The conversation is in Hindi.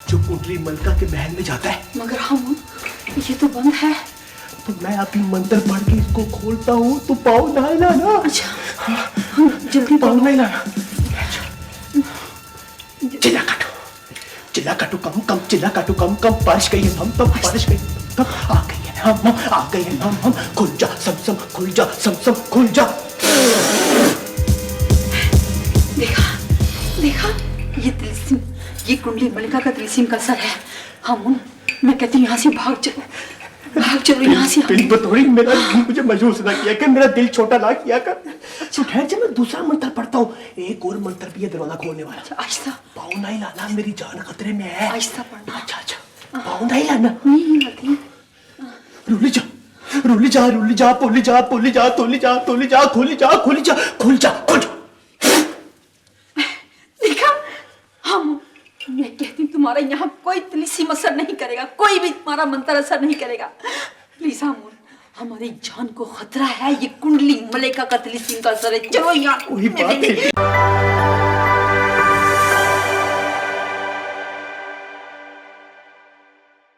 जो कुंडली मलका के महल में जाता है। मगर हम ये तो बंद है। तो मैं अभी मंत्र पढ़ के इसको खोलता हूँ, तो पाँव ना हिलाना। अच्छा जल्दी पाँव ना हिलाना। चिल्ला काटो, चिल्ला काटो कम कम, चिल्ला काटो कम कम। बारिश गई है हम, तब बारिश गई तब आ गई है हम, आ गई है हम। खुल जा समसम, खुल जा समसम, खुल जा। देखा देखा, ये तिलस्म, ये कुंडली मलिका का तिलस्म का असर है। हम मैं कहती हूँ यहाँ से भाग चलो, भाग चलो यहाँ से। दिल बतौड़ी मेरा दिल मुझे महसूस ना किया कर, मेरा दिल छोटा ना किया कर। तो ठहर जा, मैं दूसरा मंत्र पढ़ता हूँ। एक और मंत्र भी है दरवाजा खोलने वाला। आहिस्ता, पाँव ना हिलाना, मेरी जान खतरे में है। आहिस्ता पढ़ना। अच्छा अच्छा, पाँव ना हिलाना। नहीं हिलाती। रुली जा, रुली जा, रुली जा, पोली जा, पोली जा, तोली जा, तोली जा, खोली जा, खोली जा, खुल जा, खुल जा। देखा, हम मैं कहती हूँ तुम्हारा यहाँ कोई तिलस्म असर नहीं करेगा, कोई भी तुम्हारा मंत्र असर नहीं करेगा। प्लीज हम, हमारी जान को खतरा है, ये कुंडली मलिका का तिलस्म का असर है। चलो यहाँ। कोई बात नहीं।